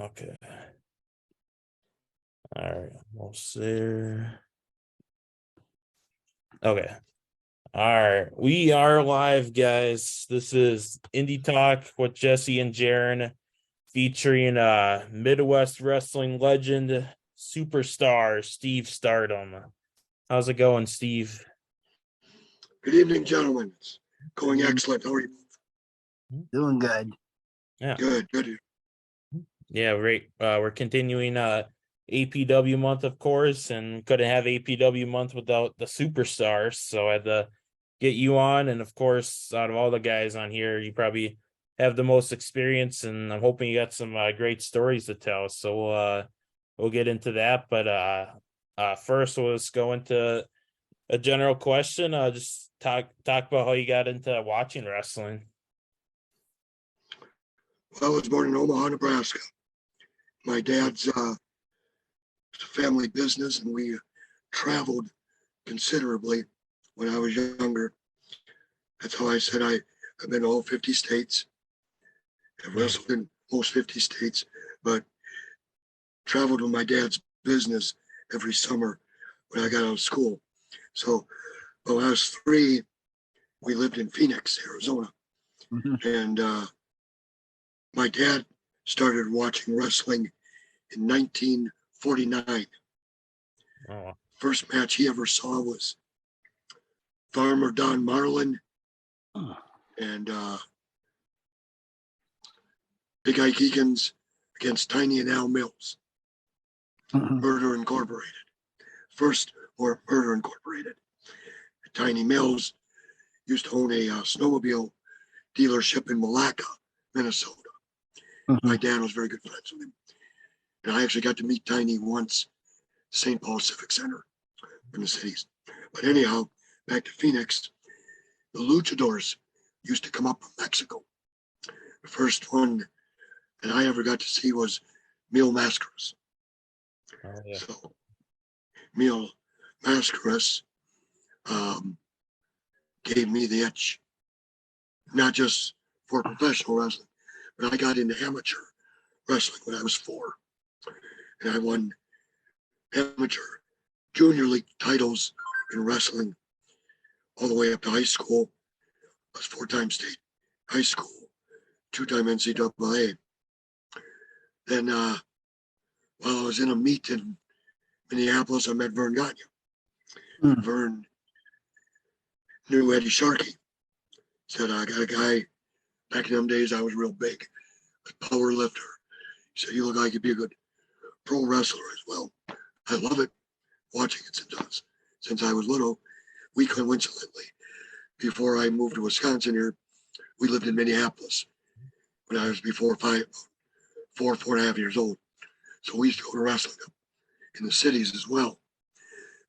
Okay. All right, almost there. Okay. All right, we are live, guys. This is Indie Talk with Jesse and Jeryn, featuring Midwest wrestling legend, superstar Steve Stardom. How's it going, Steve? Good evening, gentlemen. It's going excellent. How are you? Doing good. Yeah. Good. Yeah, great. We're continuing APW month, of course, and couldn't have APW month without the superstars. So I had to get you on. And of course, out of all the guys on here, you probably have the most experience, and I'm hoping you got some great stories to tell. So we'll get into that. But first, we'll just go into a general question. Just talk about how you got into watching wrestling. Well, I was born in Omaha, Nebraska. My dad's family business, and we traveled considerably when I was younger. That's how I said I've been to all 50 states. I've wrestled in most 50 states, but traveled with my dad's business every summer when I got out of school. So when I was 3, we lived in Phoenix, Arizona. Mm-hmm. And my dad started watching wrestling in 1949. Oh. First match he ever saw was Farmer Don Marlin and Big Ike Eakins against Tiny and Al Mills. Murder Incorporated. First, or Murder Incorporated. Tiny Mills used to own a snowmobile dealership in Malacca, Minnesota. My dad was very good friends with him. And I actually got to meet Tiny once, St. Paul Civic Center in the cities. But anyhow, back to Phoenix, the luchadors used to come up from Mexico. The first one that I ever got to see was Mil Mascaras. Oh, yeah. So Mil Mascaras gave me the itch, not just for professional wrestling, but I got into amateur wrestling when I was 4. And I won amateur junior league titles in wrestling all the way up to high school. I was 4-time state high school, 2-time NCAA. Then while I was in a meet in Minneapolis, I met Vern Gagne. Vern knew Eddie Sharkey. Said, I got a guy, back in them days, I was real big, a power lifter. He said, you look like you'd be a good pro wrestler as well. I love it, watching it since I was little. We coincidentally, before I moved to Wisconsin here, we lived in Minneapolis when I was 4.5 years old. So we used to go to wrestling in the cities as well.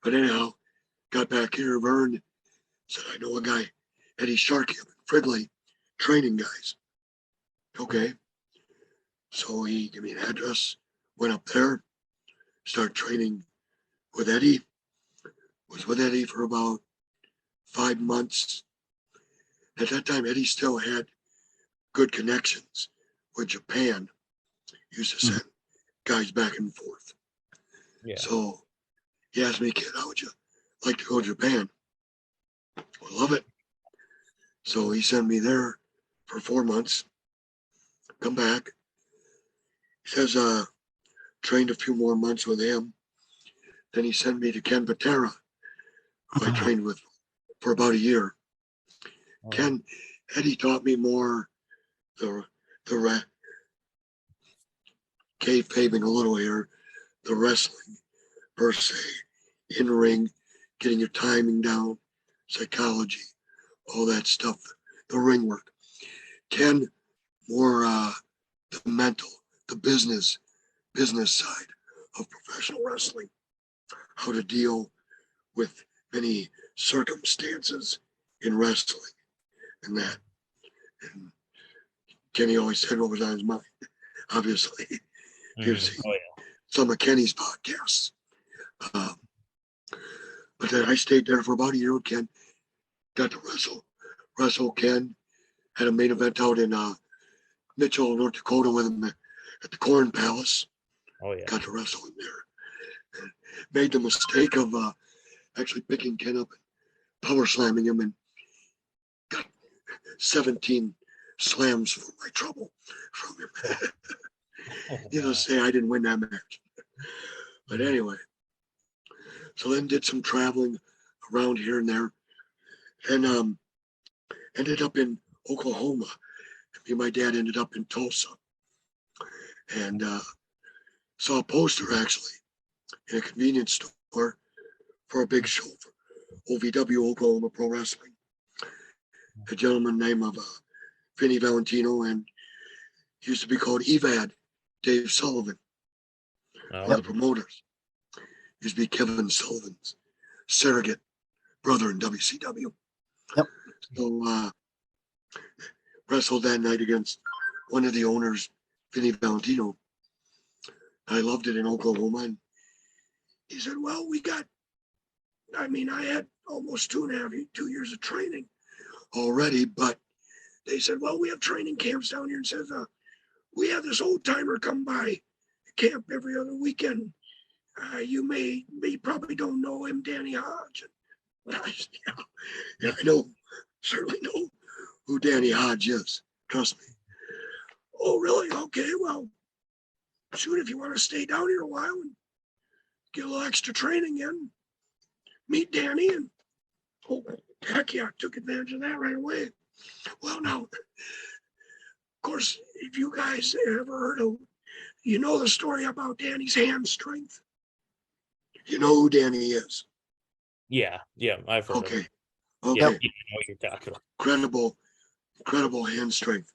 But anyhow, got back here, Vern said, I know a guy, Eddie Sharkey up in Fridley, training guys. Okay. So he gave me an address, went up there, started training with Eddie. Was with Eddie for about 5 months. At that time, Eddie still had good connections with Japan. He used to send guys back and forth. Yeah. So he asked me, kid, how would you like to go to Japan? I love it. So he sent me there for 4 months. Come back. He says, trained a few more months with him. Then he sent me to Ken Patera, who I trained with for about a year. Ken, Eddie taught me more the kayfabing a little here, the wrestling per se, in ring, getting your timing down, psychology, all that stuff, the ring work. Ken, more the mental, the business side of professional wrestling, how to deal with many circumstances in wrestling and that. And Kenny always said what was on his mind, obviously. You've seen some of Kenny's podcasts. But then I stayed there for about a year with Ken, got to wrestle Ken, had a main event out in Mitchell, North Dakota with him at the Corn Palace. Oh yeah. Got to wrestle in there. And made the mistake of actually picking Ken up and power slamming him, and got 17 slams for my trouble from him. Needless to say, I didn't win that match. But anyway, so then did some traveling around here and there, and ended up in Oklahoma. Me and my dad ended up in Tulsa, and saw a poster actually in a convenience store for a big show for OVW, Oklahoma Pro Wrestling. A gentleman named Vinny Valentino, and he used to be called EVAD, Dave Sullivan, one of the promoters. Used to be Kevin Sullivan's surrogate brother in WCW. Yep. So wrestled that night against one of the owners, Vinny Valentino. I loved it in Oklahoma, and he said, well, I had almost 2 years of training already, but they said, well, we have training camps down here, and says, we have this old timer come by camp every other weekend. You probably don't know him, Danny Hodge. I know, certainly know who Danny Hodge is. Trust me. Oh, really? Okay, well, shoot, if you want to stay down here a while and get a little extra training in, meet Danny. And oh, heck yeah, I took advantage of that right away. Well, now, of course, if you guys ever heard of, the story about Danny's hand strength. You know who Danny is? Yeah, I've heard of it. Okay. Yeah, you know what you're talking about. Incredible hand strength.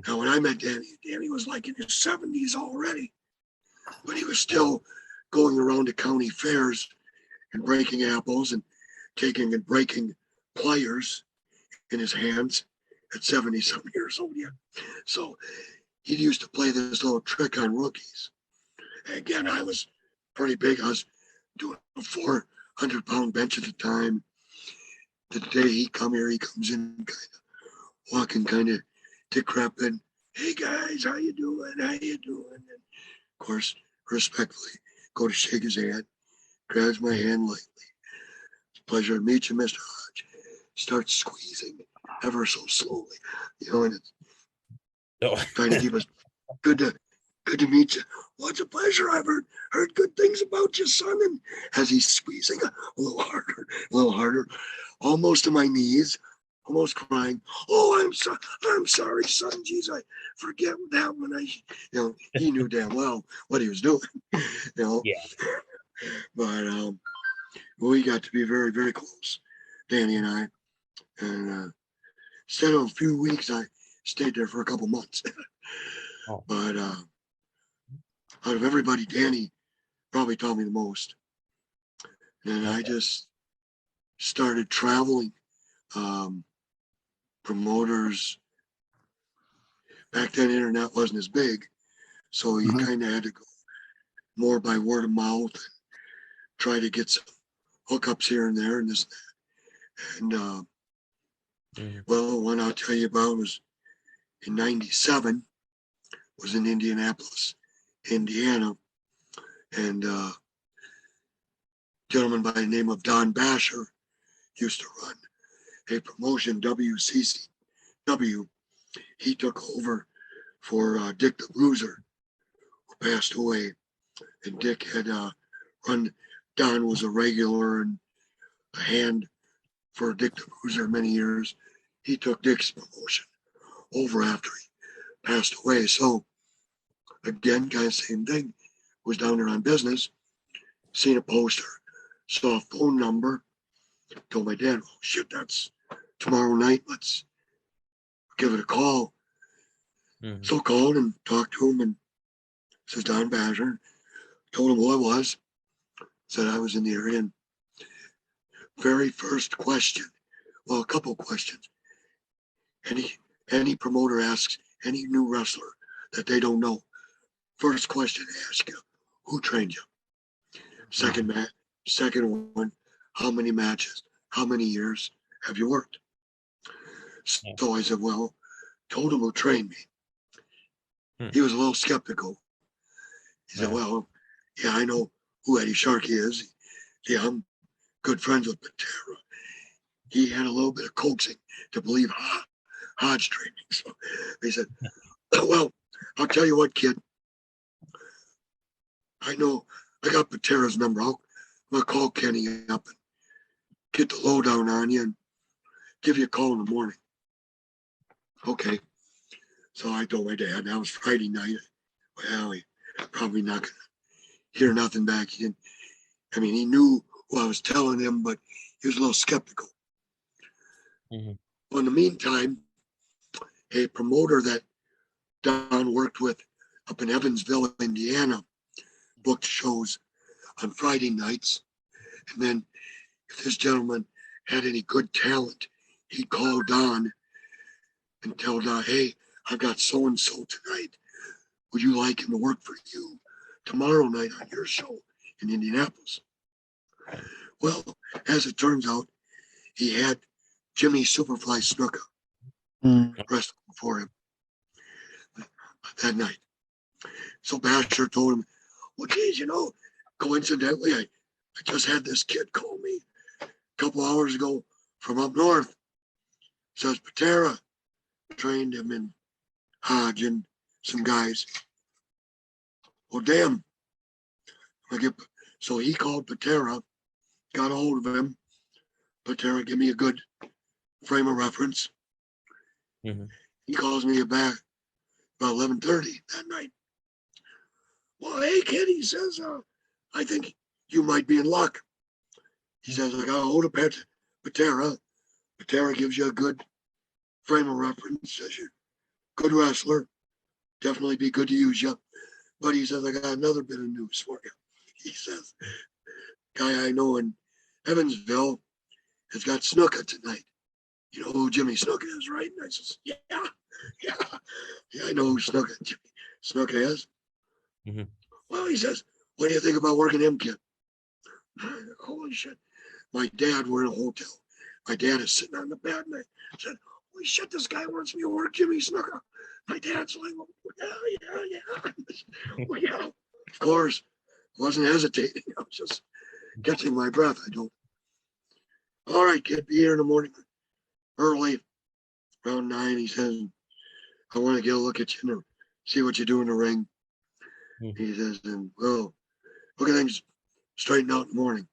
Now, when I met Danny was like in his 70s already, but he was still going around to county fairs and breaking apples and taking and breaking pliers in his hands at 70-some years old yet. So he used to play this little trick on rookies. Again, I was pretty big. I was doing a 400-pound bench at the time. The day he comes in kind of walking, kind of decrepit. Hey guys, how you doing? And of course, respectfully, go to shake his hand, grabs my hand lightly. It's a pleasure to meet you, Mr. Hodge. Starts squeezing ever so slowly, and it's trying to keep us good to meet you. Well, it's a pleasure. I've heard good things about you, son. And as he's squeezing a little harder, almost to my knees, almost crying. Oh, I'm sorry, son. Jeez, I forget that when he knew damn well what he was doing. Yeah. But we got to be very, very close, Danny and I. And instead of a few weeks, I stayed there for a couple months. But out of everybody, Danny probably taught me the most. And I just started traveling. Promoters, back then internet wasn't as big, so you kind of had to go more by word of mouth and try to get some hookups here and there and this and that. And well, the one I'll tell you about was in '97, was in Indianapolis, Indiana, and a gentleman by the name of Don Basher used to run a promotion, WCCW. He took over for Dick the Bruiser, who passed away. And Dick had run, Don was a regular and a hand for Dick the Bruiser many years. He took Dick's promotion over after he passed away. So again, kind of same thing. Was down there on business, seen a poster, saw a phone number, told my dad, oh shit, that's tomorrow night, let's give it a call. So called and talked to him, and says Don Basher, told him who I was, said I was in the area. And very first question, well, a couple questions. Any promoter asks any new wrestler that they don't know, first question they ask you, who trained you? Second one, how many matches, how many years have you worked? So I said, well, told him who trained me. He was a little skeptical. He said, Yeah. well, yeah, I know who Eddie Sharkey is. Yeah, I'm good friends with Patera. He had a little bit of coaxing to believe Hodge training. So they said, well, I'll tell you what, kid. I know I got Patera's number. I'm going to call Kenny up and get the lowdown on you and give you a call in the morning. Okay. So I told my dad, that was Friday night. Well, he probably not going to hear nothing back. He knew what I was telling him, but he was a little skeptical. Mm-hmm. Well, in the meantime, a promoter that Don worked with up in Evansville, Indiana, booked shows on Friday nights. And then if this gentleman had any good talent, he'd call Don and tell Don, hey, I've got so-and-so tonight. Would you like him to work for you tomorrow night on your show in Indianapolis? Well, as it turns out, he had Jimmy Superfly Snuka wrestle for him that night. So Basher told him, well, geez, coincidentally, I just had this kid call me a couple hours ago from up north. Says Patera trained him in Hodge and some guys. Well, damn. So he called Patera, got a hold of him. Patera, give me a good frame of reference. Mm-hmm. He calls me back about 11:30 that night. Well, hey, kid, he says, I think you might be in luck. He says, I got a hold of Patera. Patera gives you a good frame of reference, says you're a good wrestler. Definitely be good to use you. But he says, I got another bit of news for you. He says, guy I know in Evansville has got Snuka tonight. You know who Jimmy Snuka is, right? And I says, yeah, I know who Snuka is. Mm-hmm. Well, he says, what do you think about working him, kid? Holy shit. My dad, we're in a hotel. My dad is sitting on the bed and I said, holy shit, this guy wants me to work Jimmy Snuka. My dad's like, yeah. Well, yeah. Of course, wasn't hesitating. I was just catching my breath. I don't. All right, kid, be here in the morning early, around 9. He says, I want to get a look at you and see what you do in the ring. Mm-hmm. He says, and well, look at things straighten out in the morning.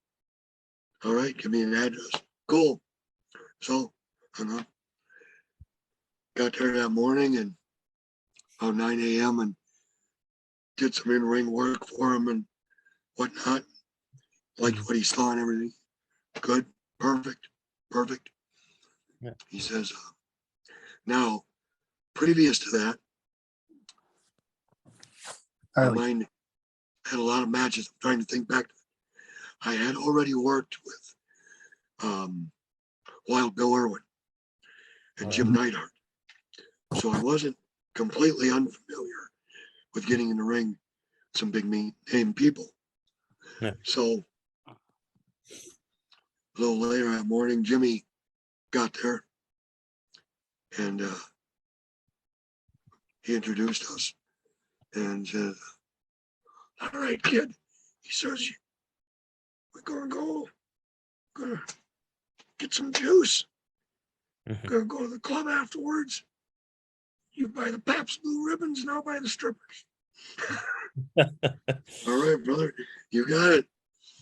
All right, give me an address. Cool. So, got there that morning and about 9 a.m. and did some in-ring work for him and whatnot. Liked what he saw and everything. Good. Perfect. Yeah. He says, now, previous to that, my mind had a lot of matches. I'm trying to think back. I had already worked with Wild Bill Irwin and Jim Neidhart. So I wasn't completely unfamiliar with getting in the ring with some big name people. Yeah. So a little later that morning, Jimmy got there and he introduced us and said, all right, kid. He says, we're gonna get some juice. Gonna go to the club afterwards. You buy the Pabst Blue Ribbons and I'll buy the strippers. All right, brother, you got it.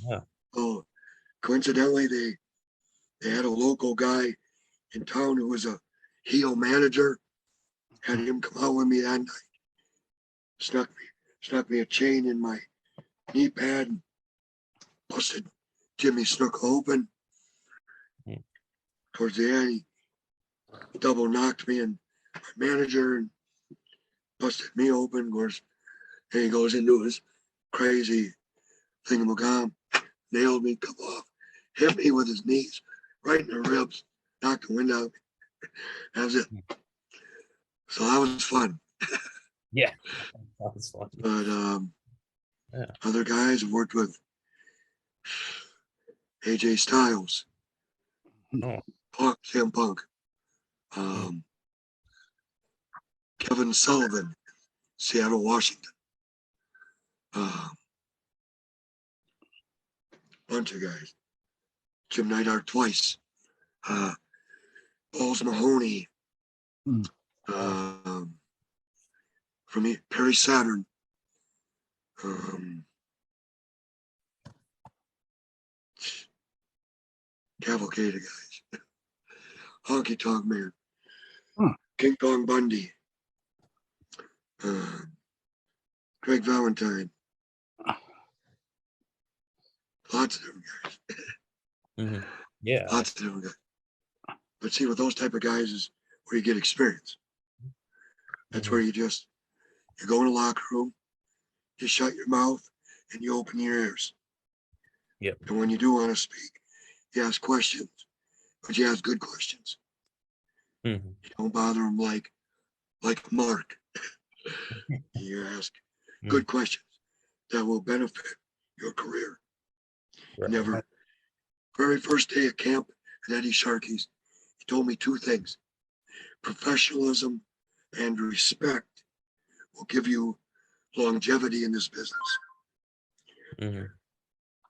Yeah. Oh, coincidentally, they had a local guy in town who was a heel manager. Had him come out with me that night. Snuck me a chain in my knee pad and busted Jimmy Snuka open. Towards the end, he double knocked me and my manager and busted me open. Of course, and he goes into his crazy thingamagam, nailed me, come off, hit me with his knees right in the ribs, knocked the wind out of me. That was it. So that was fun. Yeah, that was fun. But other guys have worked with AJ Styles, CM Punk, Kevin Sullivan, Seattle, Washington. Bunch of guys. Jim Neidhart twice. Balls Mahoney. From Perry Saturn. Cavalcade of guys. Honky Tonk Man. King Kong Bundy. Greg Valentine. Lots of different guys. Yeah. Lots of different guys. But see, with those type of guys is where you get experience. That's where you go in the locker room, you shut your mouth, and you open your ears. Yep. And when you do want to speak, you ask questions, but you ask good questions. You don't bother them like Mark. You ask good questions that will benefit your career. Right. Never. Very first day of camp at Eddie Sharkey's, he told me two things: professionalism and respect will give you longevity in this business.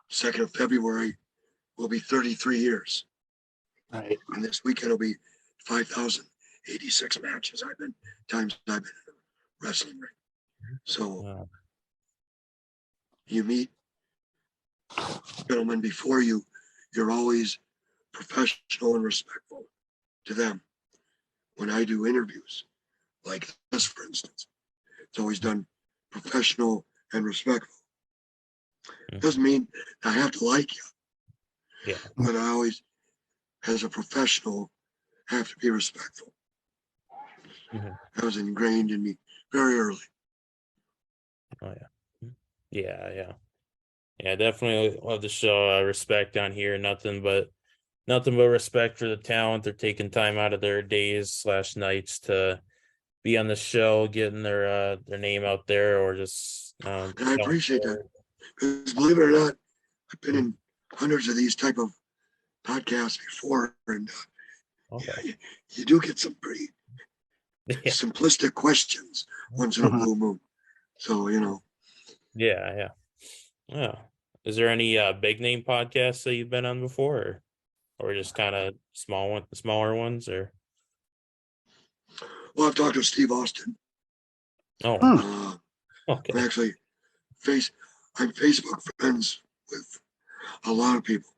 2nd of February will be 33 years. Right. And this weekend will be 5,086 matches I've been in a wrestling ring. So you meet gentlemen before you, you're always professional and respectful to them. When I do interviews like this, for instance, it's always done professional and respectful. Doesn't mean I have to like you. Yeah. But I always, as a professional, have to be respectful. That was ingrained in me very early. Oh yeah. Yeah, definitely love to show respect on here. Nothing but respect for the talent. They're taking time out of their days / nights to be on the show, getting their name out there, or just And I appreciate that. Because believe it or not, I've been in hundreds of these type of podcasts before, and you do get some pretty simplistic questions once in a blue moon. So, Yeah. Is there any big name podcasts that you've been on before, or just kind of smaller ones, or? Well, I've talked to Steve Austin. Oh, okay. I'm actually I'm Facebook friends with a lot of people.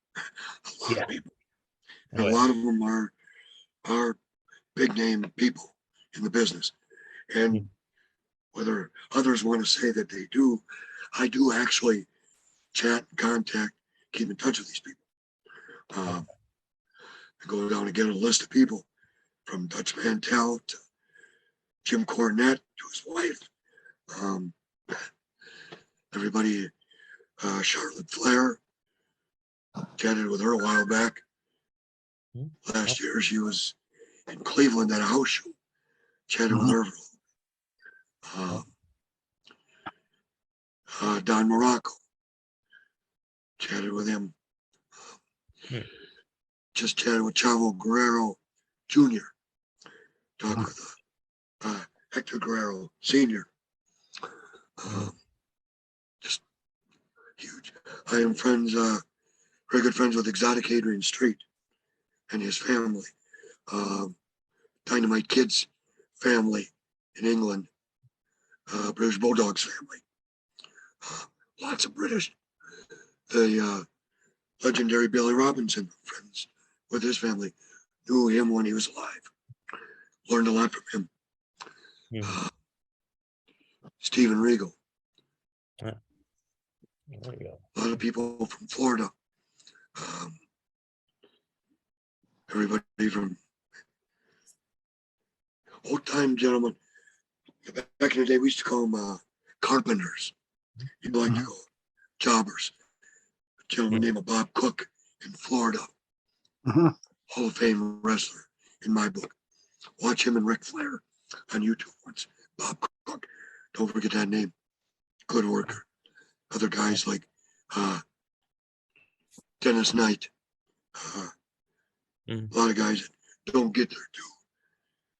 A lot of them are big name people in the business. And whether others want to say that they do, I do actually chat, contact, keep in touch with these people. I go down and get a list of people from Dutch Mantel to Jim Cornette to his wife. Everybody, Charlotte Flair, chatted with her a while back. Last year, she was in Cleveland at a house show. Chatted with her. Don Morocco. Chatted with him. Just chatted with Chavo Guerrero Jr. Talked with Hector Guerrero Sr. Just huge. I am very good friends with Exotic Adrian Street and his family. Dynamite Kid's family in England. British Bulldogs family. Lots of British. The legendary Billy Robinson, friends with his family, knew him when he was alive. Learned a lot from him. Steven Regal. There you go. A lot of people from Florida. Everybody from old time gentlemen. Back in the day, we used to call them carpenters. You'd like to go jobbers. A gentleman named Bob Cook in Florida. Hall of Fame wrestler in my book. Watch him and Ric Flair on YouTube once. Bob Cook. Don't forget that name. Good worker. Other guys like Dennis Knight. A lot of guys that don't get their due.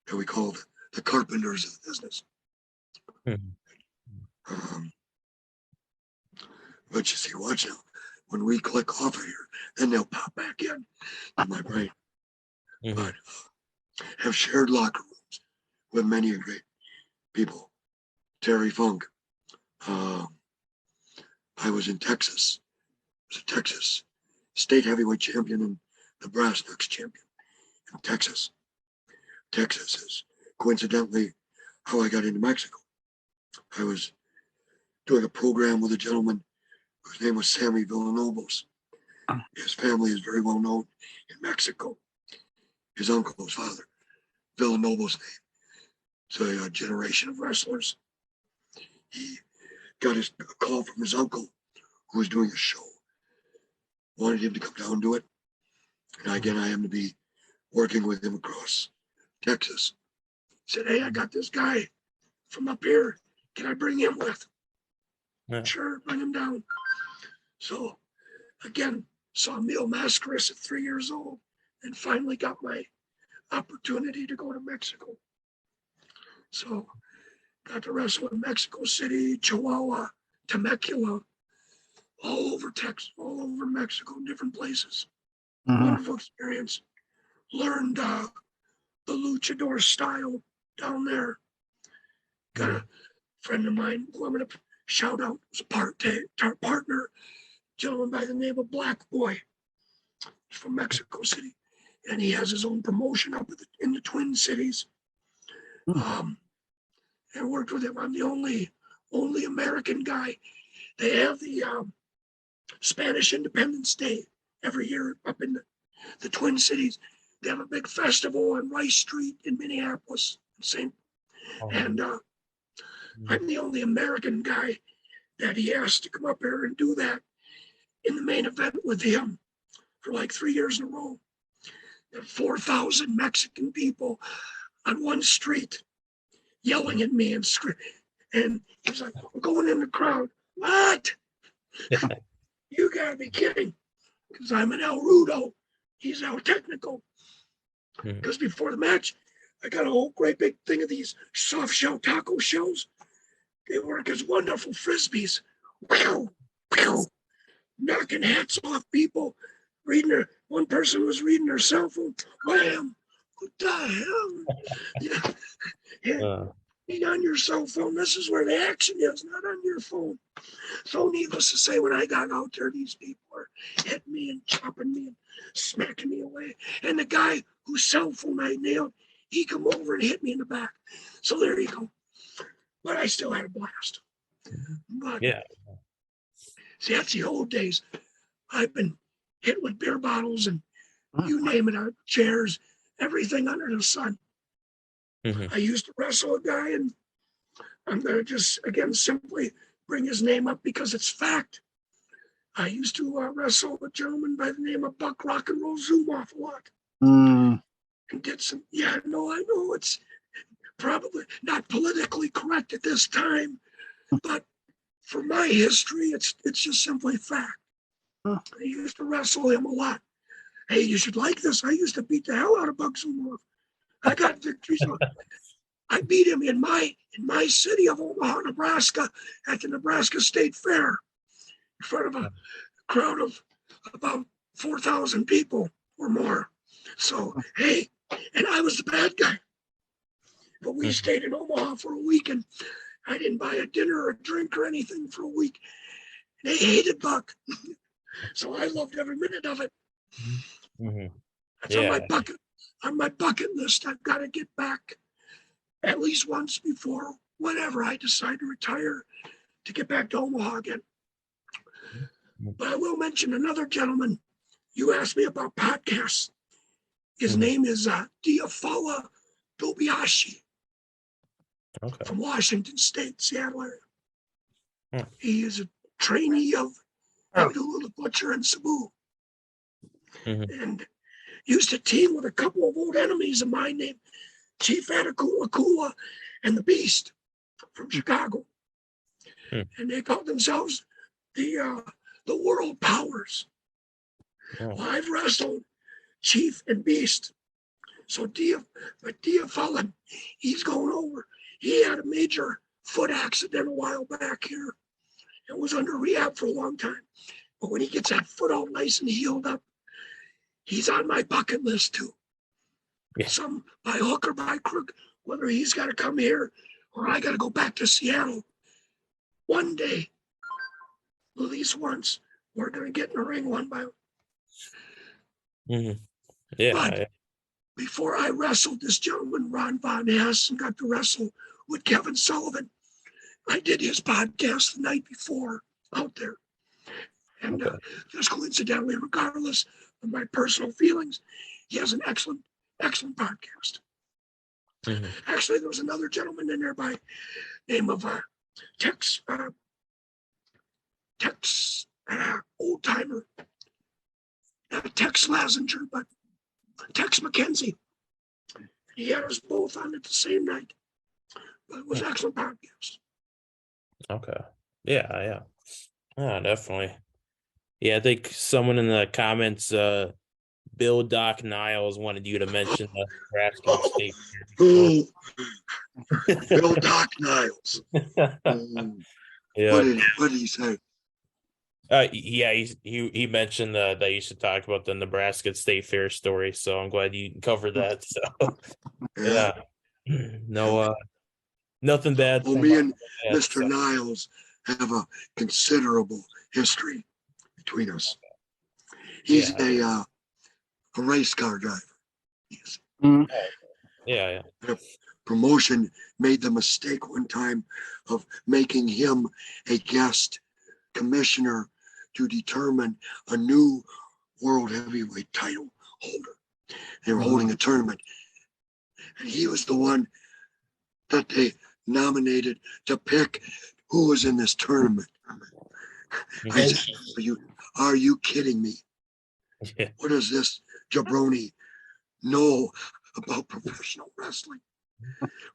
That we call the carpenters of the business. Mhm. But you see, watch now. When we click off of here, then they'll pop back in to my brain. Mhm. But have shared locker rooms with many great people. Terry Funk. I was in Texas. I was a Texas state heavyweight champion and the brass knucks champion in Texas. Texas is coincidentally how I got into Mexico. I was doing a program with a gentleman whose name was Sammy Villalobos. His family is very well known in Mexico. His uncle, his father, Villalobos name. So a generation of wrestlers. He got a call from his uncle who was doing a show. Wanted him to come down and do it. And again, I am to be working with him across Texas. Said, hey, I got this guy from up here. Can I bring him with? Yeah. Sure, bring him down. So again, saw Mil Mascaris at 3 years old and finally got my opportunity to go to Mexico. So got to wrestle in Mexico City, Chihuahua, Temecula, all over Texas, all over Mexico, different places. Wonderful experience. Learned the luchador style down there. Got a friend of mine who I'm going to shout out, was a partner, gentleman by the name of Black Boy. He's from Mexico City. And he has his own promotion up in the Twin Cities. And worked with him. I'm the only American guy. They have the Spanish Independence Day every year up in the Twin Cities. They have a big festival on Rice Street in Minneapolis. And I'm the only American guy that he asked to come up here and do that in the main event with him for like 3 years in a row. There 4,000 Mexican people on one street yelling at me and screaming. And he's like, we're going in the crowd. What? You gotta be kidding. Because I'm an El Rudo. He's El Technical. Because before the match, I got a whole great big thing of these soft shell taco shells. They work as wonderful frisbees. Pew, pew, knocking hats off people. One person was reading their cell phone. Wham! What the hell? Yeah. Read on your cell phone. This is where the action is, not on your phone. So needless to say, when I got out there, these people were hitting me and chopping me and smacking me away. And the guy whose cell phone I nailed, he come over and hit me in the back. So there you go. But I still had a blast. But Yeah. see, that's the old days. I've been hit with beer bottles and you name it, chairs, everything under the sun. I used to wrestle a guy, and I'm going to just, again, simply bring his name up because it's fact. I used to wrestle a gentleman by the name of Buck Rock and Roll Zumhoff a lot. And did some, I know it's probably not politically correct at this time, but for my history, it's just simply fact. I used to wrestle him a lot. Hey, you should like this. I used to beat the hell out of Buck Zumhoff. I got victories. I beat him in my city of Omaha, Nebraska, at the Nebraska State Fair, in front of a crowd of about 4,000 people or more. So, hey, and I was the bad guy. But we stayed in Omaha for a week, and I didn't buy a dinner or a drink or anything for a week. They hated Buck. So I loved every minute of it. That's on my bucket list. I've got to get back at least once before whenever I decide to retire to get back to Omaha again. But I will mention another gentleman. You asked me about podcasts. His name is Diafala Dobiashi from Washington State, Seattle area. He is a trainee of Abdullah the Butcher and Sabu. And used to team with a couple of old enemies of mine named Chief Atakula Kula and the Beast from Chicago. And they called themselves the World Powers. Well, I've wrestled Chief and Beast. So Diafala, he's going over. He had a major foot accident a while back here. It was under rehab for a long time. But when he gets that foot all nice and healed up, he's on my bucket list too. Yeah. Some by hook or by crook, whether he's got to come here or I got to go back to Seattle. One day, at least once, we're going to get in the ring one by one. Mm-hmm. Yeah. But before I wrestled this gentleman, Ron Von Hess, and got to wrestle with Kevin Sullivan, I did his podcast the night before out there. And just coincidentally, regardless of my personal feelings, he has an excellent podcast. Mm-hmm. Actually, there was another gentleman in there by name of Tex old timer, not Tex Lazinger, but Tex McKenzie. He had us both on it the same night. But it was an excellent podcast. Okay. Yeah. Definitely. Yeah, I think someone in the comments, Bill Doc Niles, wanted you to mention the Nebraska State. Oh, Bill Doc Niles. Yeah. What did he say? Yeah, he mentioned that you should talk about the Nebraska State Fair story. So I'm glad you covered that. So yeah. No, nothing bad. Well, me and Mr. Niles have a considerable history between us. He's a race car driver. Yes. Yeah. Promotion made the mistake one time of making him a guest commissioner to determine a new world heavyweight title holder. They were holding a tournament, and he was the one that they nominated to pick who was in this tournament. I said, are you kidding me? Yeah. What does this jabroni know about professional wrestling?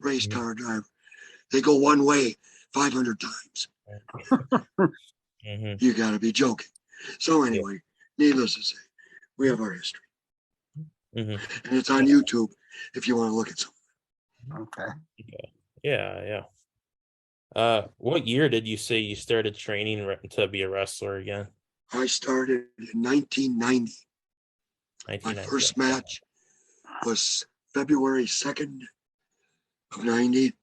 Race car driver. They go one way 500 times. Mm-hmm. You got to be joking. So anyway, needless to say, we have our history. Mm-hmm. And it's on YouTube if you want to look at something. Okay. Yeah. What year did you say you started training to be a wrestler again? I started in 1990. My first match was February 2nd of 90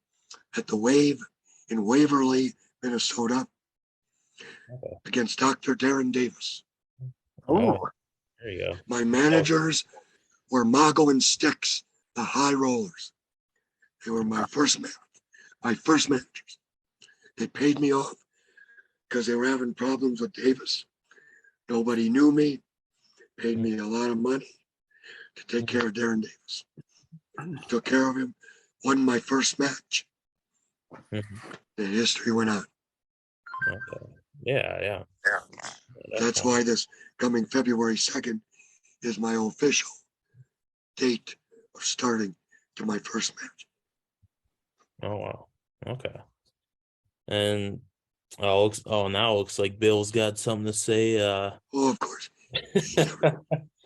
at the Wave in Waverly, Minnesota, against Dr. Darren Davis. Oh, there you go. My managers were Mago and Sticks, the High Rollers. They were my first managers. They paid me off because they were having problems with Davis. Nobody knew me. Paid me a lot of money to take care of Darren Davis. Took care of him. Won my first match. The history went on. Okay. Yeah. That's why this coming February 2nd is my official date of starting to my first match. Oh wow. Okay. And now it looks like Bill's got something to say. Oh, of course.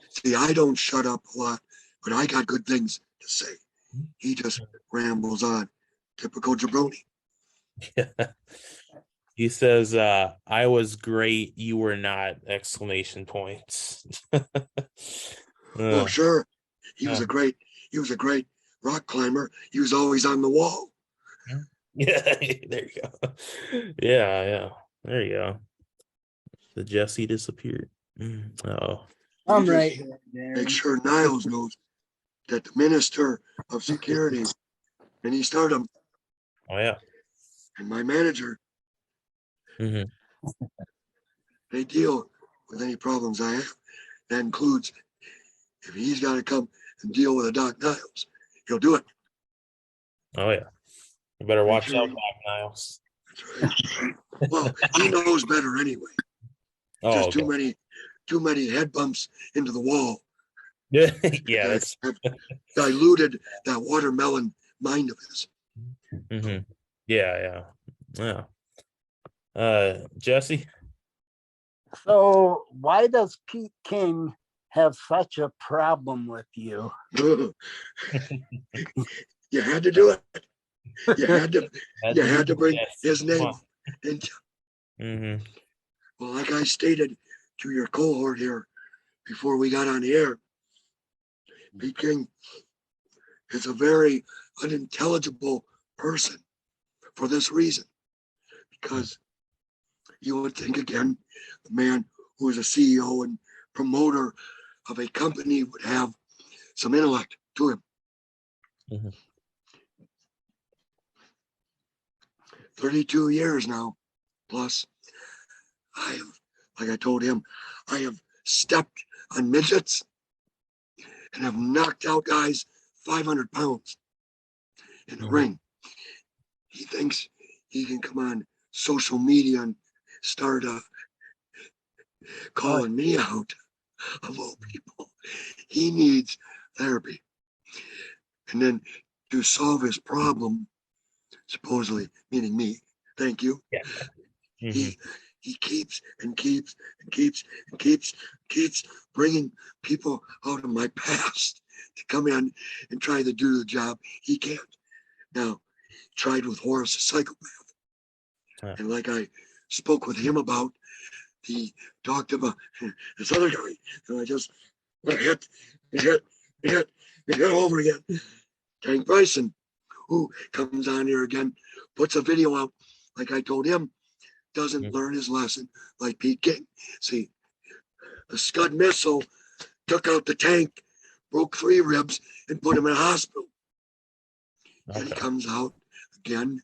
See, I don't shut up a lot, but I got good things to say. He just rambles on. Typical jabroni. He says, I was great, you were not, exclamation points. Oh, sure. He was a great rock climber. He was always on the wall. Yeah, there you go. Yeah. There you go. The Jesse disappeared. Oh. I'm right here, Make sure Niles knows that the Minister of Security in East Stardom yeah. and my manager, they deal with any problems I have. That includes if he's got to come and deal with a Doc Niles, he'll do it. Oh yeah. You better watch out, Doc Niles. That's right. Well, he knows better anyway. Oh, just too many head bumps into the wall. Yeah, that's diluted that watermelon mind of his. Yeah. Jesse? So why does Pete King have such a problem with you? You had to do it. You had to, Had you to had do to bring this. his Come name on. up. And Mhm. well, like I stated to your cohort here before we got on the air, Pete King is a very unintelligible person for this reason. Because you would think, again, the man who is a CEO and promoter of a company would have some intellect to him. Mhm. 32 years now, plus, I have, like I told him, I have stepped on midgets and have knocked out guys 500 pounds in the Mhm. ring. He thinks he can come on social media and start calling me out of all people. He needs therapy. And then to solve his problem, supposedly, meaning me, thank you, Yeah. Mhm. he keeps and keeps and keeps bringing people out of my past to come in and try to do the job he can't. Now, tried with Horace, the psychopath. Yeah. And like I spoke with him about, he talked about this other guy, and I just hit over again. Tank Bryson, who comes on here again, puts a video out, like I told him, doesn't learn his lesson like Pete King. See, the Scud missile took out the tank, broke 3 ribs, and put him in a hospital. And he Okay. comes out again,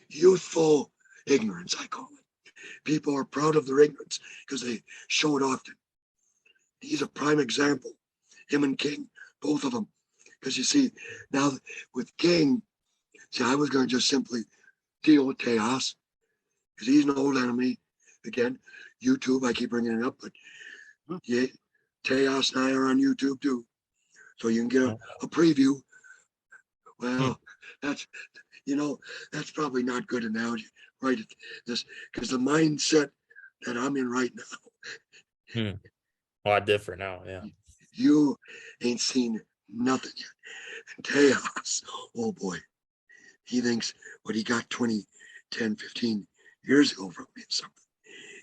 youthful ignorance, I call it. People are proud of their ignorance because they show it often. He's a prime example, him and King, both of them. Because you see, now with King, see, I was going to just simply deal with Tejas because he's an old enemy. Again, YouTube, I keep bringing it up, but yeah, Tejas and I are on YouTube too. So you can get a preview. Well, that's, that's probably not good analogy, right? This, because the mindset that I'm in right now, A lot different now. Yeah. you ain't seen nothing yet. And Tejas, oh boy, he thinks what he got 20, 10, 15 years ago from me is something.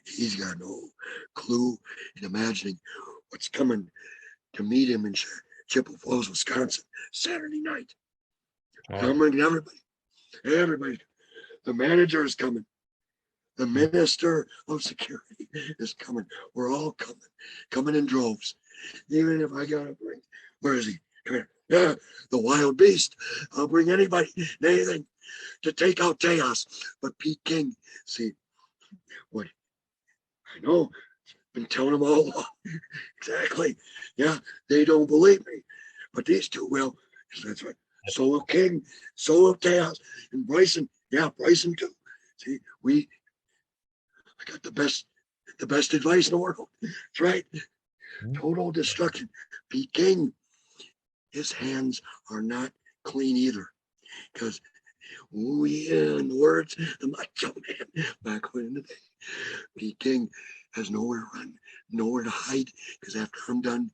He's got no clue in imagining what's coming to meet him in Chippewa Falle, Wisconsin, Saturday night. I'm bringing everybody. The manager is coming. The minister of security is coming. We're all coming in droves. Even if I gotta bring, where is he? Come here. Yeah, the wild beast. I'll bring anybody, anything to take out Tejas. But Pete King, see, what I know, been telling them all along. Exactly. Yeah, they don't believe me. But these two will. That's right. So will King, so will Tejas, and Bryson. Yeah, Bryson too. See, I got the best advice in the world. That's right. Total destruction. Pete King, his hands are not clean either. Because, oh yeah, in the words of Macho Man back in the day, Pete King has nowhere to run, nowhere to hide. Because after I'm done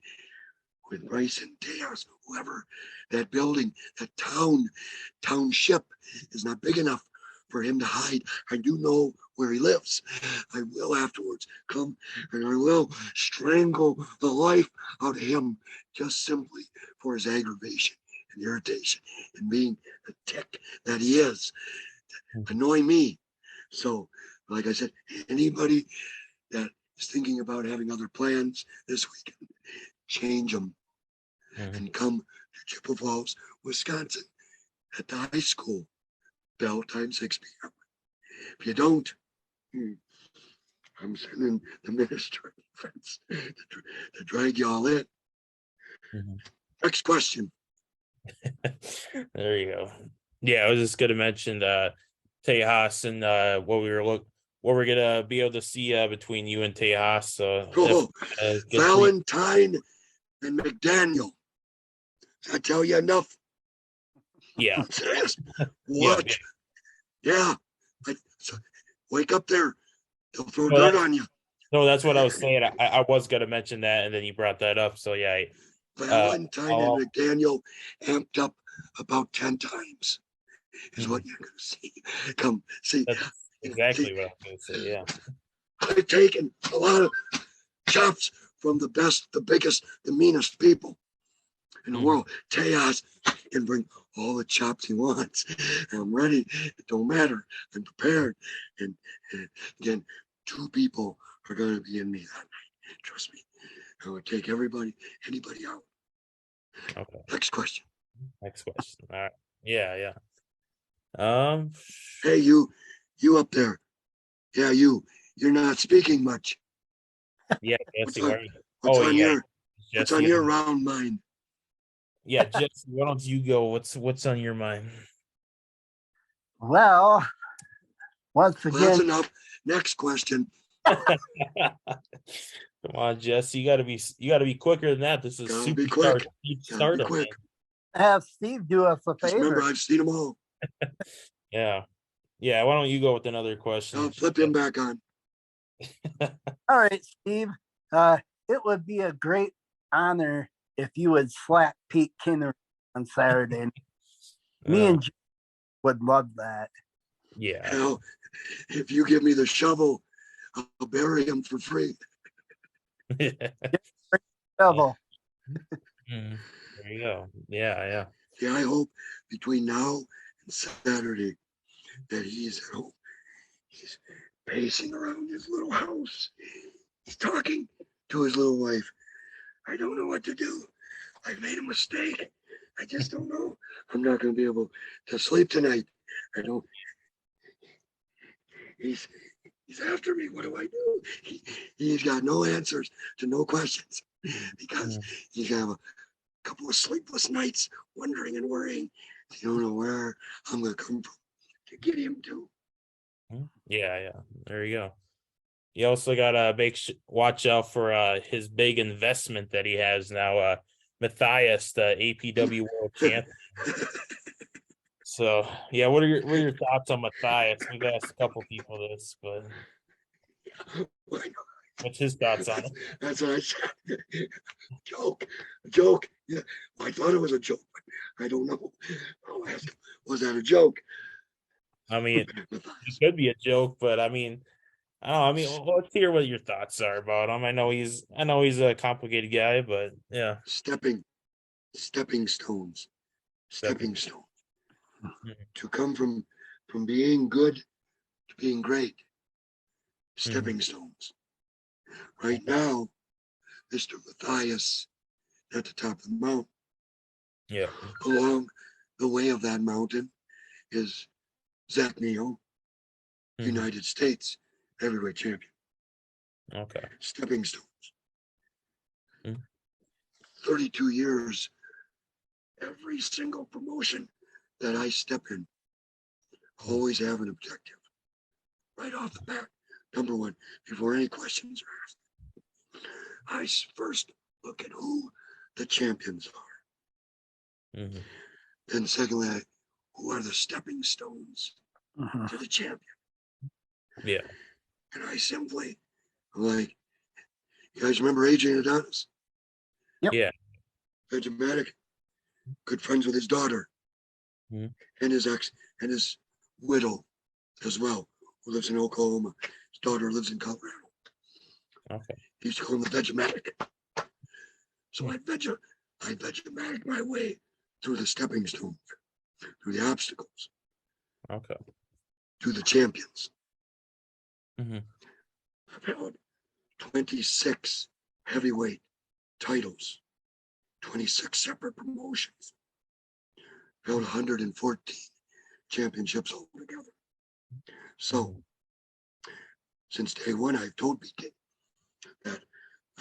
with Bryce and Tejas, whoever, that building, that township is not big enough for him to hide. I do know where he lives. I will afterwards come and I will strangle the life out of him just simply for his aggravation and irritation and being the tick that he is, annoying me. So, like I said, anybody that is thinking about having other plans this weekend, change them and come to Chippewa Falle, Wisconsin at the high school. Bell time 6 p.m. If you don't, I'm sending the minister of defense to drag y'all in. Next question. There you go. Yeah, I was just gonna mention Tejas and what we're gonna be able to see between you and Tejas. So Valentine and McDaniel. Does that tell you enough? Yeah. I'm serious. What? Yeah. So wake up there. They'll throw dirt on you. No, that's what I was saying. I was gonna mention that, and then you brought that up. So yeah. Valentine and McDaniel amped up about 10 times is what you're going to see. Come see. That's exactly what I was going to say. Yeah. I've taken a lot of chops from the best, the biggest, the meanest people in the world. Tejas can bring all the chops he wants. And I'm ready. It don't matter. I'm prepared. And again, 2 people are going to be in me that night. Trust me. I would take anybody out. Okay. Next question. Next question. All right. Yeah. Hey, you up there? Yeah, you're not speaking much. Yeah, Jesse. What's on Jesse, your round mind? Yeah, Jesse, why don't you go? What's on your mind? Well, once Well, again, that's enough. Next question. Come on, Jesse. You gotta be quicker than that. This is Gotta be superstar quick. Stardom. Quick. have Steve do us a Just favor. remember, I've seen them all. Yeah. Why don't you go with another question? I'll flip him back on. All right, Steve. It would be a great honor if you would slap Pete Kinner on Saturday. Me and Jim would love that. Yeah. Hell, if you give me the shovel, I'll bury him for free. Shovel. There you go. Yeah. Yeah, I hope between now and Saturday that he's at home. He's pacing around his little house. He's talking to his little wife. I don't know what to do. I've made a mistake. I just don't know. I'm not going to be able to sleep tonight. I don't. He's after me. What do I do? He's got no answers to no questions because he's got a couple of sleepless nights wondering and worrying. You don't know where I'm going to come from to get him to. Yeah. There you go. You also got to watch out for his big investment that he has now. Matthias, the APW World Champion. So yeah, what are your thoughts on Matthias? We've asked a couple people this, but what's his thoughts on it? That's what I said. Joke. Yeah, I thought it was a joke, but I don't know. I'll ask him, was that a joke? I mean, it could be a joke, but I mean, let's hear what your thoughts are about him. I know he's a complicated guy, but yeah. Stepping stones. To come from being good to being great. Stepping stones. Right now, Mr. Matthias at the top of the mountain. Yeah. Along the way of that mountain is Zach Neal, United States heavyweight champion. Okay. Stepping stones. 32 years, every single promotion that I step in, always have an objective. Right off the bat, number one, before any questions are asked, I first look at who the champions are. Then secondly, who are the stepping stones to the champion? Yeah. And I simply, I'm like, you guys remember Adrian Adonis? Yep. Yeah. Vegematic, good friends with his daughter and his ex and his widow as well, who lives in Oklahoma. His daughter lives in Colorado. Okay. He used to call him the Vegematic. So I Vegematic my way through the stepping stones, through the obstacles. Okay. To the champions. I've held 26 heavyweight titles, 26 separate promotions, held 114 championships altogether. So, since day one, I've told BK that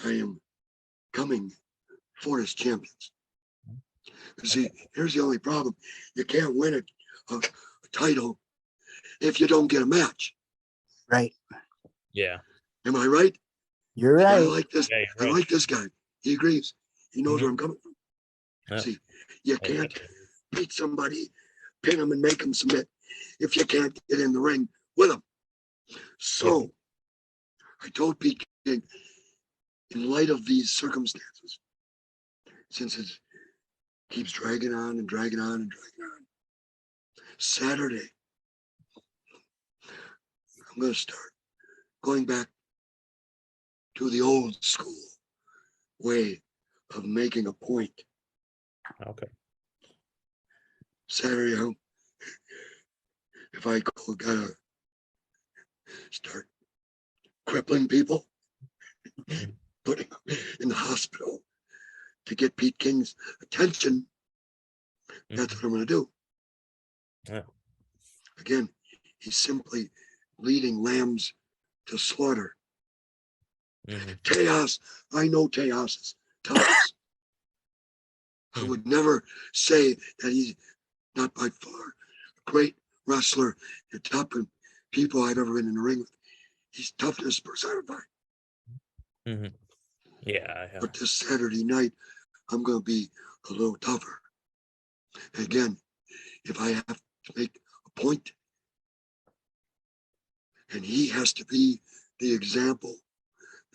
I am coming for his champions. See, here's the only problem. You can't win a title if you don't get a match. Right. Yeah. Am I right? You're right. I like this. Yeah, I like this guy. He agrees. He knows where I'm coming from. Yeah. See, you can't beat somebody, pin them, and make them submit if you can't get in the ring with them. So, I told Pete King, in light of these circumstances, since keeps dragging on and dragging on and dragging on. Saturday, I'm going to start going back to the old school way of making a point. Okay. Saturday, if I gotta start crippling people, putting them in the hospital to get Pete King's attention, that's what I'm going to do. Yeah. Again, he's simply leading lambs to slaughter. Tejas, I know Tejas is tough. I would never say that he's not by far a great wrestler, the top people I've ever been in the ring with. He's toughness personified. Yeah. But this Saturday night, I'm going to be a little tougher. Again, if I have to make a point, and he has to be the example,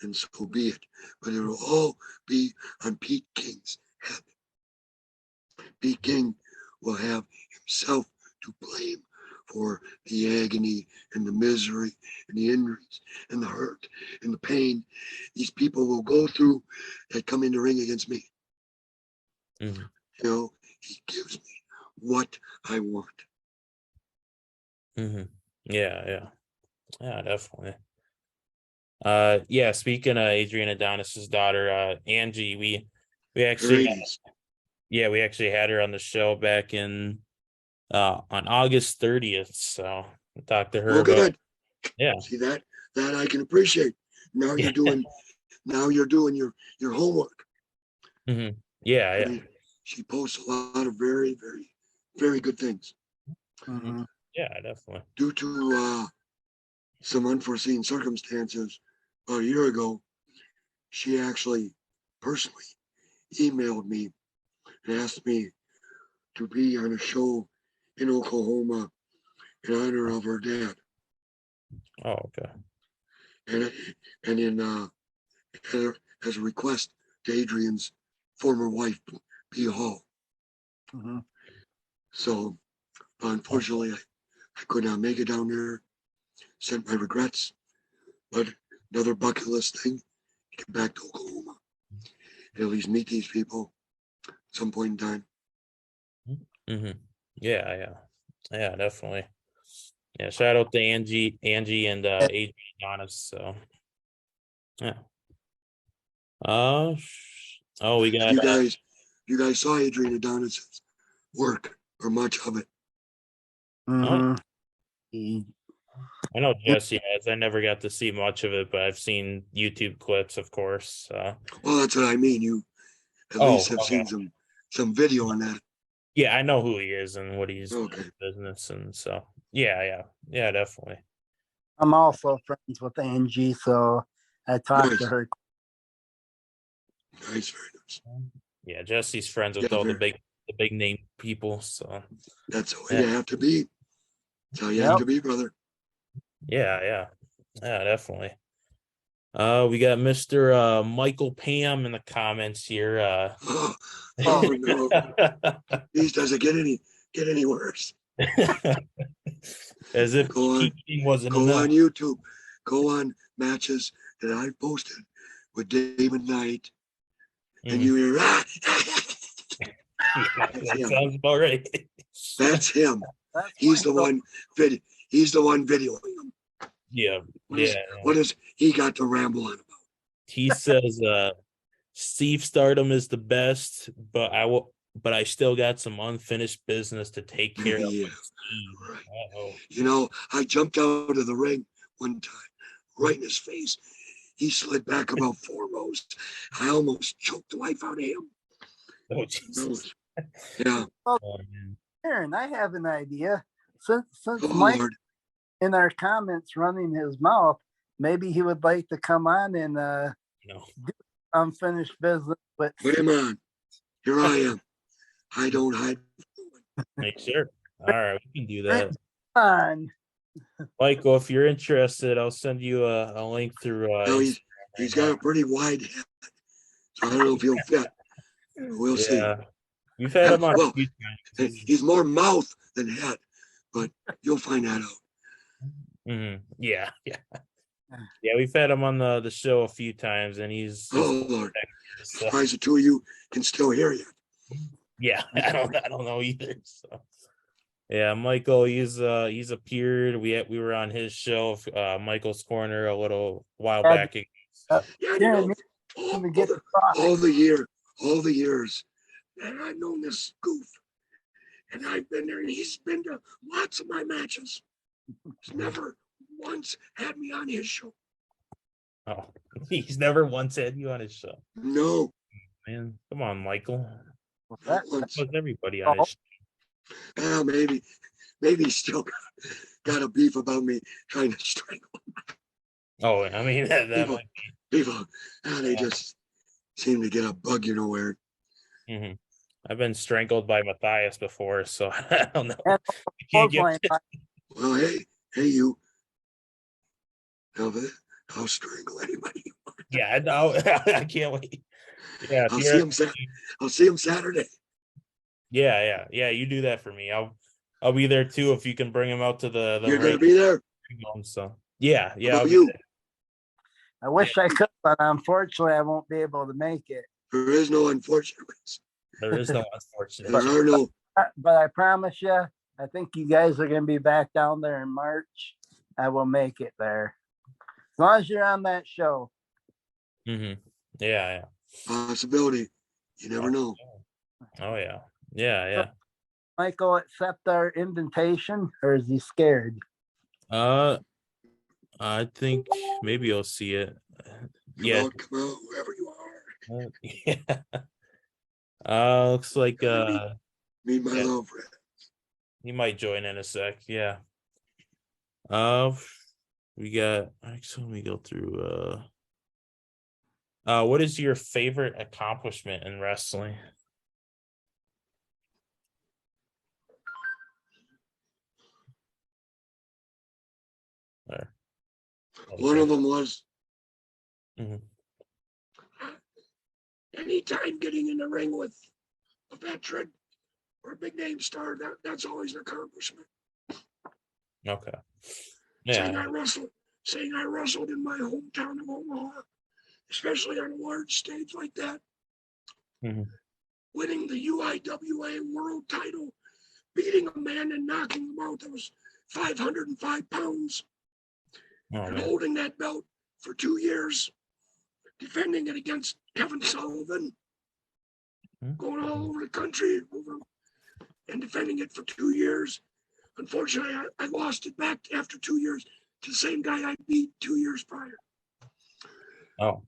then so be it. But it'll all be on Pete King's head. Pete King will have himself to blame for the agony and the misery and the injuries and the hurt and the pain these people will go through that come in the ring against me. You know, he gives me what I want. Yeah, definitely. Yeah, speaking of Adrian Adonis's daughter, Angie, we actually we actually had her on the show back in on August 30th. So I talked to her about good. Yeah. See that I can appreciate. Now you're doing your homework. Yeah. I mean, she posts a lot of very, very, very good things. Yeah, definitely. Due to some unforeseen circumstances a year ago, she actually personally emailed me and asked me to be on a show in Oklahoma in honor of her dad. Oh, okay. And in as a request to Adrian's former wife, B. Hall. So unfortunately, I could not make it down there. Sent my regrets, but another bucket list thing: get back to Oklahoma, at least meet these people at some point in time. Yeah, definitely. Yeah, shout out to Angie and Adrian Adonis. So yeah. We got you guys saw Adrian Adonis's work or much of it. I know Jesse has. I never got to see much of it, but I've seen YouTube clips, of course. Well, that's what I mean. You at least have seen some video on that. Yeah, I know who he is and what he's doing in business, and so yeah, definitely. I'm also friends with Angie, so I talked to her. Nice, very nice. Yeah, Jesse's friends with all the big name people, so that's the way you have to be. That's how you have to be, brother. Yeah, definitely. We got Mr. Michael Pam in the comments here. Oh no. These doesn't get any worse. As if wasn't enough. Go on YouTube. Go on matches that I've posted with David Knight. And you hear that sounds about right. That's him. He's the one videoing him. Yeah. What does he got to ramble on about? He says Steve Stardom is the best, but I still got some unfinished business to take care of. Right. You know, I jumped out of the ring one time, right in his face. He slid back about 4 rows. I almost choked the life out of him. Oh, Jesus. Yeah. Jeryn, I have an idea. Since Mike in our comments running his mouth, maybe he would like to come on and do unfinished business. But put him on. Here I am. I don't hide. Make sure. All right, we can do that. On. Michael, if you're interested, I'll send you a link through. No, he's got a pretty wide head, so I don't know if he'll fit. We'll see. We've had him on Well, a few times. he's more mouth than head, but you'll find that out. Yeah. Yeah, we've had him on the show a few times, and he's Oh Lord, so, surprised the two of you can still hear you. yeah, I don't know either. So yeah, Michael, he's appeared. We were on his show, Michael's Corner, a little while back ago. Yeah, Jerry, all the years, and I've known this goof, and I've been there, and he's been to lots of my matches. He's never once had me on his show. Oh, he's never once had you on his show. No, Man, come on, Michael. not once. Was everybody on his show? Well, maybe he's still got a beef about me trying to strangle him. Oh, I mean that People, might be. people, they just seem to get a bug, where. Mm-hmm. I've been strangled by Matthias before, so I don't know. And You can't get Well, hey, you. I'll strangle anybody you want. Yeah, no, I can't wait. Yeah, I'll see him Saturday. Yeah. You do that for me. I'll be there too if you can bring him out to the You're gonna be there. So yeah. How about you? I wish I could, but unfortunately, I won't be able to make it. There is no unfortunates. There is no unfortunate. There are no. But I promise you, I think you guys are going to be back down there in March. I will make it there. As long as you're on that show. Mm-hmm. Yeah. Possibility. You never know. Oh yeah. Michael accept our invitation, or is he scared? I think maybe you'll see it. Come out, wherever you are. Yeah. Looks like Meet my love friend. He might join in a sec. Yeah. We got. Actually, let me go through. What is your favorite accomplishment in wrestling? There. One of them was Mhm. anytime getting in the ring with a veteran or a big name star, that's always an accomplishment. Okay. Saying Yeah. I wrestled in my hometown of Omaha, especially on a large stage like that. Mhm. Winning the UIWA world title, beating a man and knocking him out that was 505 pounds, and Man. holding that belt for 2 years, defending it against Kevin Sullivan, going all over the country and defending it for 2 years. Unfortunately, I lost it back after 2 years to the same guy I beat 2 years prior. Oh.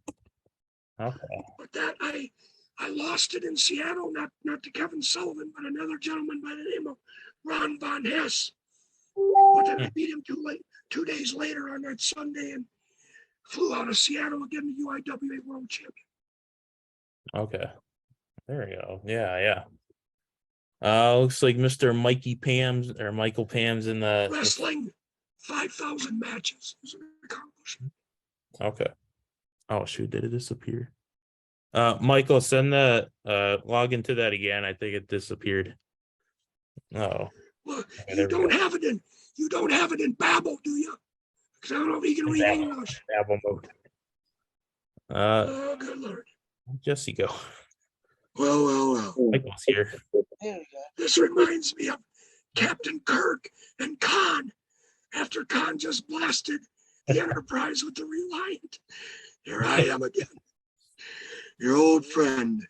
Okay. But that I lost it in Seattle, not to Kevin Sullivan, but another gentleman by the name of Ron Von Hess. But then I beat him 2 days later on that Sunday and flew out of Seattle again, the UIWA World Champion. Okay. There you go. Yeah. Looks like Mr. Michael Pam's in the Wrestling 5,000 matches is an accomplishment. Okay. Oh shoot, did it disappear? Michael, send the log into that again. I think it disappeared. Oh. Well, Okay, you don't have it in Babel, do you? Because I don't know if you can read English. Babel mode. Oh, good Lord. Jesse, go. Well. Michael's here. This reminds me of Captain Kirk and Khan after Khan just blasted the Enterprise with the Reliant. Here I am again. Your old friend.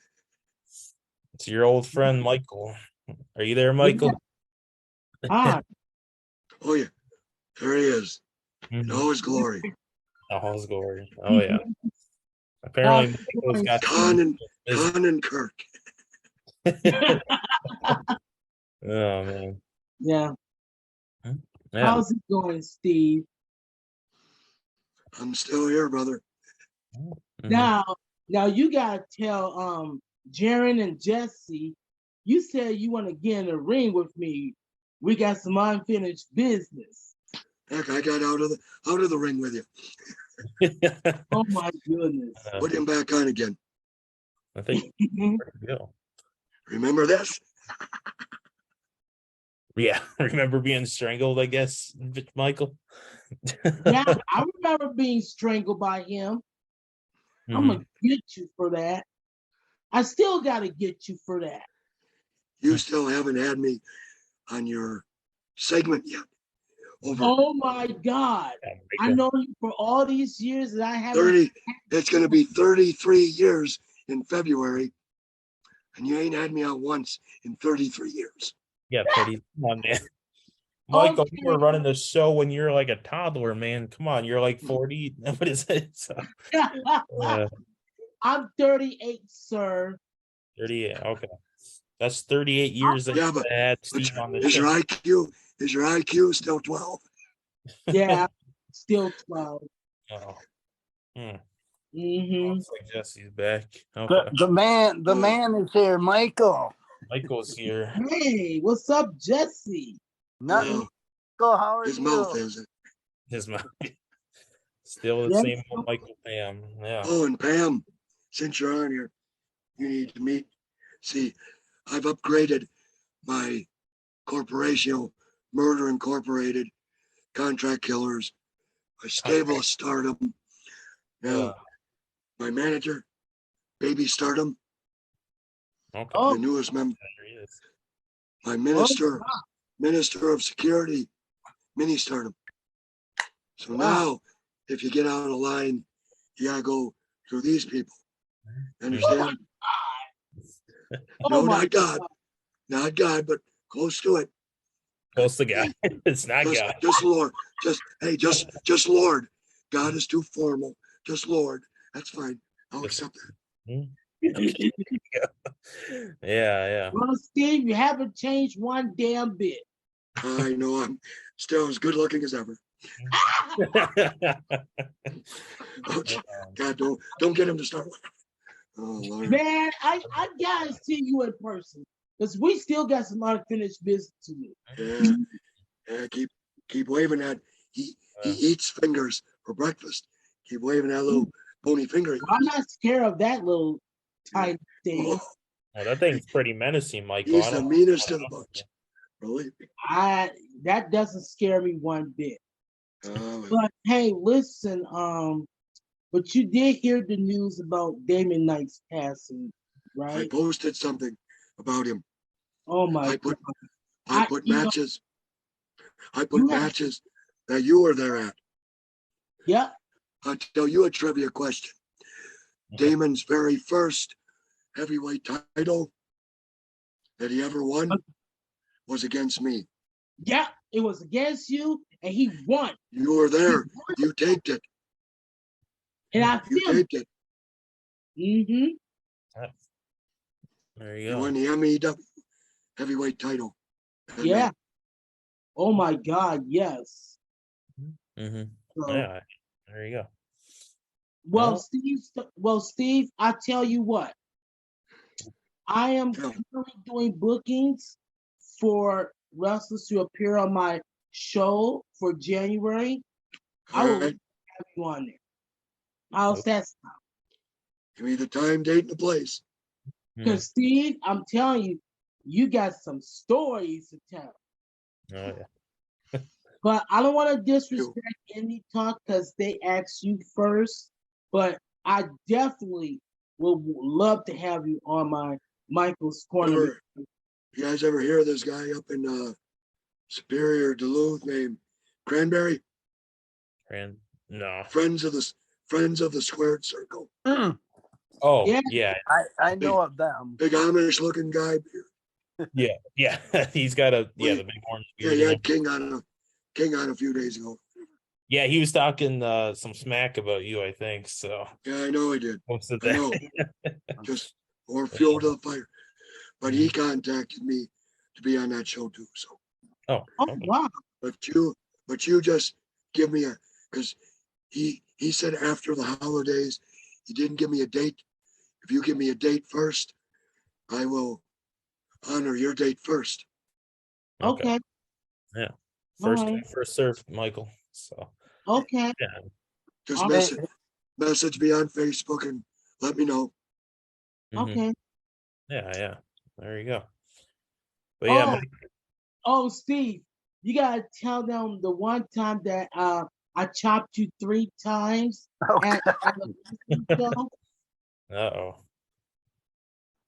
It's your old friend, Michael. Are you there, Michael? Ah, Oh, yeah. There he is. In all his glory. All his glory. Oh, yeah. Apparently, Michael's got Khan and Kirk. Oh, man. yeah. Yeah. How's it going, Steve? I'm still here, brother. Mhm. Now you gotta tell Jeryn and Jesse, you said you want to get in the ring with me. We got some unfinished business. Heck, I got out of the ring with you. Oh my goodness. Put him back on again. I think where to go. Remember this? Yeah, remember being strangled, I guess, Michael. Yeah, I remember being strangled by him. I'm Mhm. gonna get you for that. I still gotta get you for that. You still haven't had me on your segment yet. Over Oh my God. Yeah, I Michael. know you for all these years that I haven't 30, it's going to be 33 years in February, and you ain't had me on once in 33 years. Yeah, 30. Come on, man. Michael, Okay. you were running the show when you're like a toddler, man. Come on, you're like 40. What is it? So, I'm 38, sir. 38. Okay. That's 38 years that Yeah, you but, had but Steve on the is show. your IQ still 12? Yeah, still 12. Oh. Hmm. Mm-hmm. Looks like Jesse's back. The, Okay. the man is here, Michael. Michael's here. Hey, what's up, Jesse? Nothing. Oh, Michael, how are his you? mouth is it? His mouth. Still the Yes. same old Michael Pam. Yeah. Oh, and Pam, since you're on here, you need to meet. See, I've upgraded my corporation, Murder Incorporated, Contract Killers, my stable of Stardom. Now, my manager, Baby Stardom, Okay. Oh, the newest member. There he is. My minister of security, Mini Stardom. So Wow. now, if you get out of line, you gotta go through these people. Understand? oh No, my not God, not God, but close to it. Close to God. It's not God. Just Lord. Just Lord. God is too formal. Just Lord. That's fine. I'll accept that. Okay. Yeah, Well, Steve, you haven't changed one damn bit. I know I'm still as good looking as ever. yeah. Oh, God, don't get him to start laughing. Oh Lord. Man, I gotta see you in person. Because we still got some unfinished business to do. Yeah, keep waving that. He eats fingers for breakfast. Keep waving that little bony finger. I'm not scared of that little tiny thing. Oh, Oh, that thing's pretty menacing, Michael. he's the meanest of the bunch. Believe me. That doesn't scare me one bit. Oh, But hey, listen, but you did hear the news about Damon Knight's passing, I right? posted something about him. Oh my I put God. I put you know- matches. I You put have- matches that you were there at. Yep. I'll tell you a trivia question. Damon's very first heavyweight title that he ever won was against me. Yep. It was against you, and he won. You were there. You taped it. And I You filmed taped it. Mm-hmm. There you You go. won the MEW heavyweight title. that Yeah. night. Oh my God, yes. Mm-hmm. So, Yeah. There you go. well, Well- Steve, I tell you what. I am Yeah. currently doing bookings for wrestlers to appear on my show for January. I All will right. have you on there. How's that sound? Give me the time, date, and the place. Because Steve, I'm telling you, you got some stories to tell. Oh yeah. But I don't want to disrespect any talk because they asked you first. But I definitely would love to have you on my Michael's Corner. You guys ever hear of this guy up in Superior, Duluth, named Cranberry? And no. Friends of the Squared Circle. Oh Yeah. yeah. I know of them. Big Amish looking guy. Yeah. He's got the big orange Yeah, beard. he had King on a few days ago. Yeah, he was talking some smack about you, I think. So Yeah, I know he did. most of I that. know. Just more fuel to the fire. But he contacted me to be on that show too. So, Oh, Oh, okay. wow. but you just give me because he said after the holidays. He didn't give me a date. If you give me a date first, I will honor your date first. Okay. Yeah. First All right. first served, Michael. So Okay. yeah. Just All message me on Facebook and let me know. Mhm. Okay. Yeah. there you go. But yeah, Oh, Steve, you gotta tell them the one time that I chopped you 3 times Okay. at a wrestling show. uh-oh.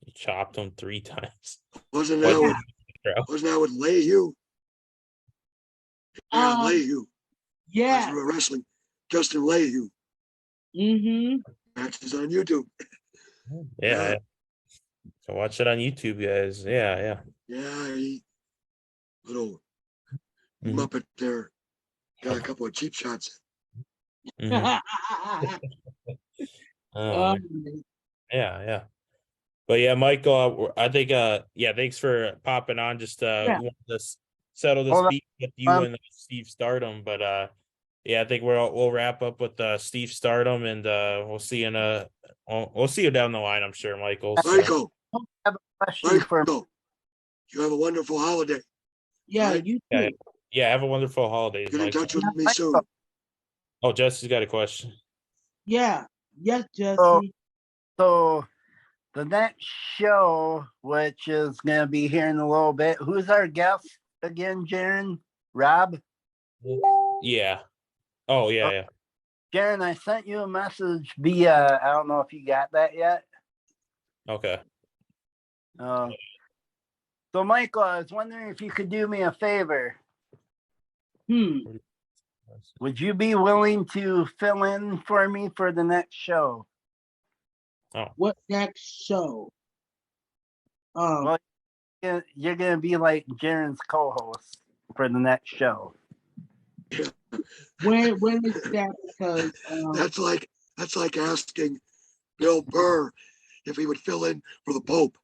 You chopped him 3 times. Wasn't What? that with Leahy? Yeah, Leahy. Yeah. We were wrestling Justin Leahy. Mm-hmm. Matches on YouTube. Yeah. So watch it on YouTube, guys. Yeah. Yeah, he little Mhm. Muppet there got a couple of cheap shots. Mhm. Oh, Um, yeah. But yeah, Michael, I think thanks for popping on. Just Yeah. wanted to settle this Hold on. beef with you and Steve Stardom. But yeah, I think we'll wrap up with Steve Stardom, and we'll see we'll see you down the line, I'm sure, Michael. So Michael, I have a question for you have a wonderful holiday. yeah, Right? you yeah, too. have a wonderful holidays, Get in Michael. touch with me Michael. soon. Oh, Jesse's got a question. Yeah. Yes, Jesse. So the next show, which is going to be here in a little bit, who's our guest again, Jeryn? Rob? Yeah. Oh, yeah. Jeryn, I sent you a message via, I don't know if you got that yet. Okay. So, Michael, I was wondering if you could do me a favor. Would you be willing to fill in for me for the next show? Oh. What next show? Well, you're going to be like Jeryn's co-host for the next show. When is that? Because that's like asking Bill Burr if he would fill in for the Pope.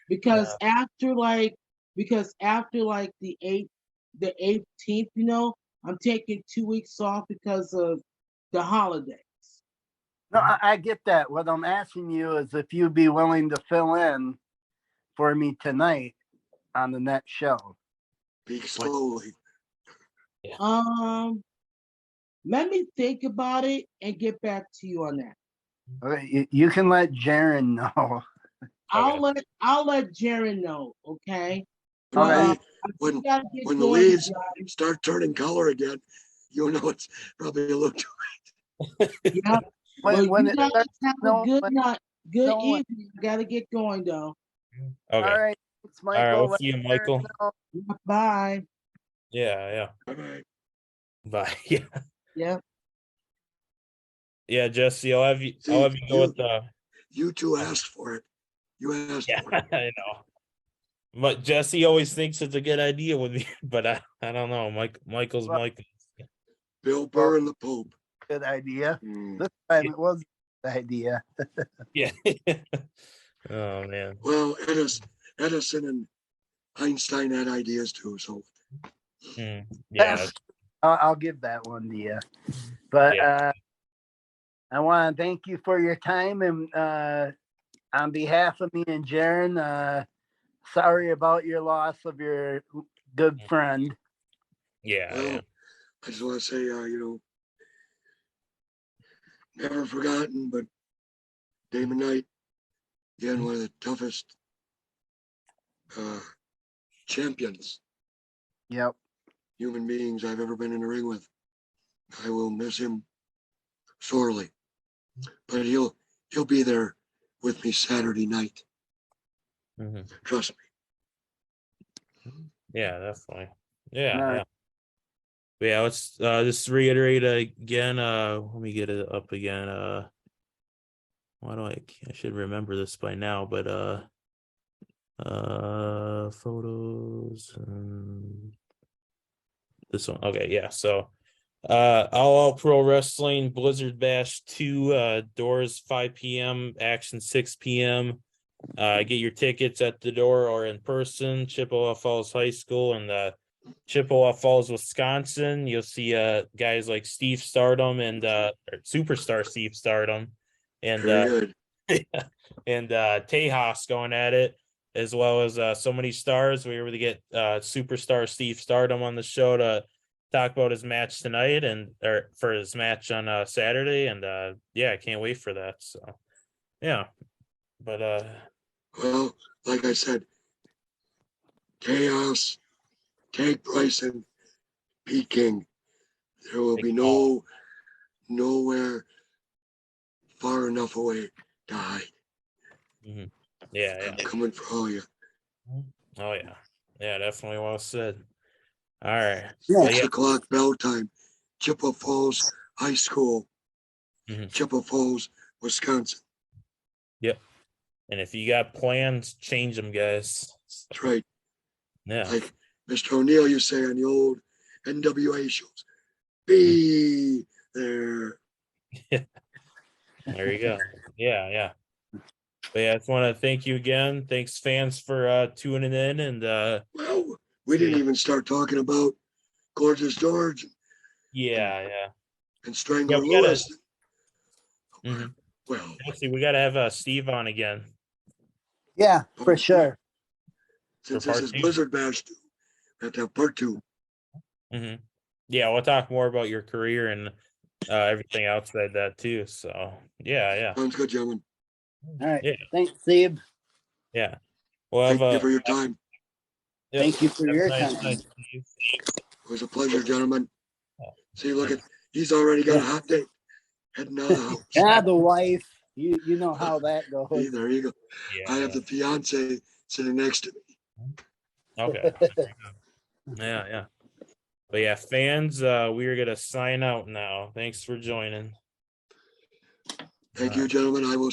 because after the 18th, I'm taking 2 weeks off because of the holidays. No, I get that. What I'm asking you is if you'd be willing to fill in for me tonight on the next show. Speak slowly. Let me think about it and get back to you on that. Okay, you can let Jeryn know. I'll let Jeryn know. Okay. When the leaves start turning color again, you'll know it's probably a little too late. Yeah. Well, you guys have a good night. Good evening. Gotta get going though. Okay. All right. Thanks, Michael. All right. We'll see you, Michael. Bye. Yeah. Bye. Bye. Yeah. Yeah. Yeah, Jesse, I'll have you go with the. You two asked for it. You asked for it. I know. But Jesse always thinks it's a good idea with me, but I don't know. Michael's Michael. Bill Burr and the Pope. Good idea. This time it was a good idea. Yeah. Oh man. Well, Edison and Einstein had ideas too, so. Yeah. I'll give that one to you. But I want to thank you for your time, and on behalf of me and Jeryn, sorry about your loss of your good friend. Yeah. Well, I just want to say, never forgotten, but Damon Knight, again, one of the toughest champions. Yep. Human beings I've ever been in the ring with. I will miss him sorely, but he'll be there with me Saturday night. Mm-hmm. Trust me. Yeah, definitely. Yeah. Yeah, let's just reiterate again. Let me get it up again. Why do I should remember this by now, but photos and this one. Okay, yeah. So All Out Pro Wrestling Blizzard Bash 2, doors 5 p.m., action 6 p.m. Get your tickets at the door or in person, Chippewa Falls High School and Chippewa Falls, Wisconsin. You'll see guys like Steve Stardom and Superstar Steve Stardom and and Tejas going at it, as well as so many stars. We were able to get Superstar Steve Stardom on the show to talk about his match tonight or for his match on Saturday, and I can't wait for that. So yeah. But Well, like I said, chaos, take Bryson, be king. There will be nowhere far enough away to hide. yeah, yeah. I'm coming for all you. Oh yeah. Yeah, definitely well said. All right. Yeah. 6:00 bell time. Chippewa Falls High School, Chippewa Falls, Wisconsin. Yep. And if you got plans, change them, guys. That's right. Yeah. Like Mr. O'Neill used to say on the old NWA shows, be there. There you go. Yeah, yeah. But yeah, I just want to thank you again. Thanks, fans, for tuning in. And Well, we didn't even start talking about Gorgeous George yeah, and Strangler yeah. We gotta. Lewis. Well, Actually, we gotta have Steve on again. Yeah, for sure. Since For this part is 2. Blizzard Bash 2, we have to have part 2. Yeah, we'll talk more about your career and everything outside that too. So yeah. Sounds good, gentlemen. All right. Yeah. Thanks, Steve. Yeah. Well, Thank you for your time. Thank you for have a your nice time. night, Steve. It was a pleasure, gentlemen. See, look at, he's already got a hot date heading out of the house. Yeah, the wife. You know how that See, goes. there you go. Yeah. I have the fiance sitting next to me. Okay. Yeah. But yeah, fans, we are gonna sign out now. Thanks for joining. Thank you, gentlemen. I will